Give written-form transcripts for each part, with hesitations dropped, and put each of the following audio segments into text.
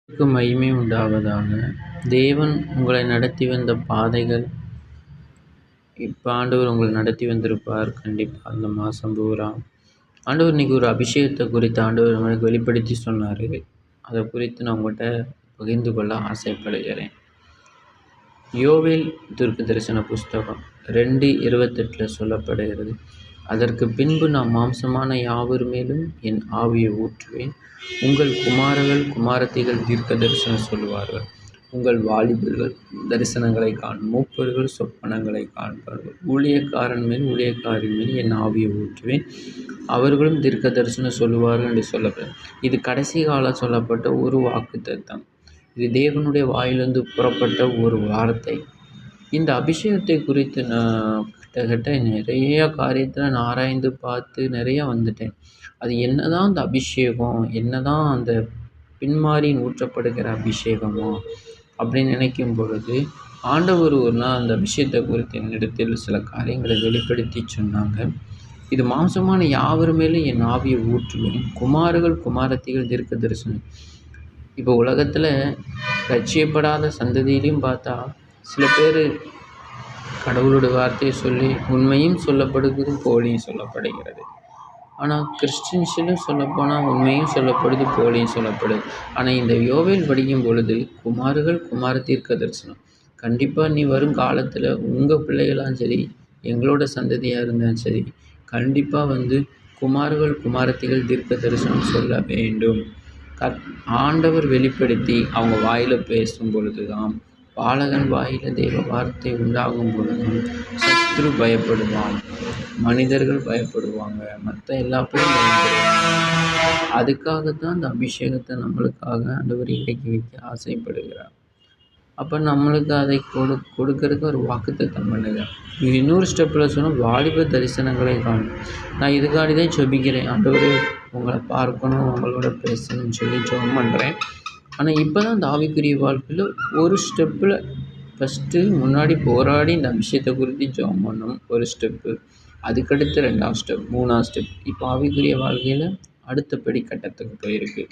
க்கு மகிமை உண்டாவதாக. தேவன் உங்களை நடத்தி வந்த பாதைகள், இப்போ ஆண்டவர் உங்களை நடத்தி வந்திருப்பார் கண்டிப்பாக இந்த மாதம் பூரா. ஆண்டவர் இன்னைக்கு ஒரு அபிஷேகத்தை குறித்து ஆண்டவர் நம்மளுக்கு வெளிப்படுத்தி சொன்னார். அதை குறித்து நான் உங்கள்கிட்ட பகிர்ந்து கொள்ள ஆசைப்படுகிறேன். யோவேல் தீர்க்க தரிசன புஸ்தகம் 2:28 சொல்லப்படுகிறது. அதற்கு பின்பு நான் மாம்சமான யாவர் மேலும் என் ஆவியை ஊற்றுவேன். உங்கள் குமாரர்கள் குமாரத்திகள் தீர்க்க தரிசனம் சொல்லுவார்கள். உங்கள் வாலிபர்கள் தரிசனங்களை காணும். மூப்பர்கள் சொப்பனங்களை காண்பார்கள். ஊழியக்காரன் மேல் ஊழியக்காரின் மேல் என் ஆவியை ஊற்றுவேன். அவர்களும் தீர்க்க தரிசனம் சொல்லுவார்கள் என்று சொல்லப்படும். இது கடைசி காலம் சொல்லப்பட்ட ஒரு வாக்குத்தத்தம். இது தேவனுடைய வாயிலிருந்து புறப்பட்ட ஒரு வார்த்தை. இந்த அபிஷேகத்தை குறித்து நான் கிட்டத்தட்ட நிறைய காரியத்தில் நான் ஆராய்ந்து பார்த்து நிறையா வந்துட்டேன். அது என்னதான் அந்த அபிஷேகம், என்னதான் அந்த பின்மாரின் ஊற்றப்படுகிற அபிஷேகமோ அப்படின்னு நினைக்கும் பொழுது, ஆண்டவர் ஒரு நாள் அந்த அபிஷேகத்தை குறித்து என்னிடத்தில் சில காரியங்களை வெளிப்படுத்தி சொன்னாங்க. இது மாம்சமான யாவர் மேலும் என் ஆவியை ஊற்றுவேன். குமாரர்கள் குமாரத்திகள் தீர்க்க தரிசனம். இப்போ உலகத்தில் ரட்சிக்கப்படாத சந்ததியிலையும் பார்த்தா சில பேர் கடவுளுடைய வார்த்தையை சொல்லி உண்மையும் சொல்லப்படுகிறது, போலியும் சொல்லப்படுகிறது. ஆனால் கிறிஸ்டின்ஸிலும் சொல்லப்போனால் உண்மையும் சொல்லப்படுது, போலியும் சொல்லப்படுது. ஆனால் இந்த யோவேல் படிக்கும் பொழுது குமாரர்கள் குமார தீர்க்க தரிசனம். கண்டிப்பாக நீ வரும் காலத்தில் உங்கள் பிள்ளைகளாம் சரி, எங்களோட சந்ததியாக இருந்தாலும் சரி, கண்டிப்பாக குமாரர்கள் குமாரத்திகள் தீர்க்க தரிசனம் சொல்ல வேண்டும். ஆண்டவர் வெளிப்படுத்தி அவங்க வாயில் பேசும் பொழுது தான், பாலகன் வாயில் தெய்வ வார்த்தை உண்டாகும் பொழுதும் சத்துரு பயப்படுவான், மனிதர்கள் பயப்படுவாங்க, மற்ற எல்லா பேரும் பயப்படுவாங்க. அதுக்காகத்தான் அந்த அபிஷேகத்தை நம்மளுக்காக ஆண்டவர் இறக்கி வைக்க ஆசைப்படுகிறார். அப்போ நம்மளுக்கு அதை கொடுக்கறதுக்கு ஒரு வாக்குத்தத்தம் பண்ணுங்க. இன்னொரு ஸ்டெப்பில் சொன்னால் வாலிப தரிசனங்களை காணும். நான் இதுக்காண்டி தான் ஜெபிக்கிறேன். ஆண்டவரே உங்களை பார்க்கணும், உங்களோட பேசணும்னு சொல்லி ஜெபம் பண்ணுறேன். ஆனால் இப்போ தான் இந்த ஆவிக்குரிய வாழ்க்கையில் ஒரு ஸ்டெப்பில் ஃபஸ்ட்டு முன்னாடி போராடி இந்த அபிஷேகத்தை குறித்து ஜெபம் பண்ணணும் ஒரு ஸ்டெப்பு. அதுக்கடுத்து 2ஆவது ஸ்டெப், 3ஆவது ஸ்டெப். இப்போ ஆவிக்குரிய வாழ்க்கையில் அடுத்தபடி கட்டத்துக்கு போயிருக்கு.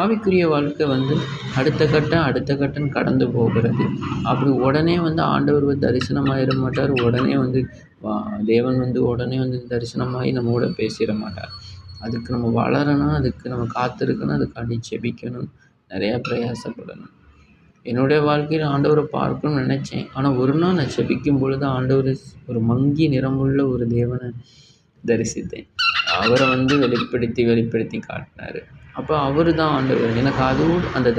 ஆவிக்குரிய வாழ்க்கை அடுத்த கட்டம் கடந்து போகிறது. அப்படி உடனே ஆண்டவர் தரிசனமாயிட மாட்டார். உடனே தேவன் உடனே தரிசனமாகி நம்ம கூட பேசிட மாட்டார். அதுக்கு நம்ம வளரணும், அதுக்கு நம்ம காத்திருக்கணும், அதுக்காண்டி ஜெபிக்கணும், நிறையா பிரயாசப்படணும். என்னுடைய வாழ்க்கையில் ஆண்டவரை பார்க்கணும்னு நினச்சேன். ஆனால் ஒரு நாள் நான் ஜெபிக்கும் பொழுது ஆண்டவர் ஒரு மங்கி நிறமுள்ள ஒரு தேவனை தரிசித்தேன். அவரை வெளிப்படுத்தி காட்டினார். அப்போ அவர் தான் ஆண்டவர். எனக்கு அதுவும் அந்த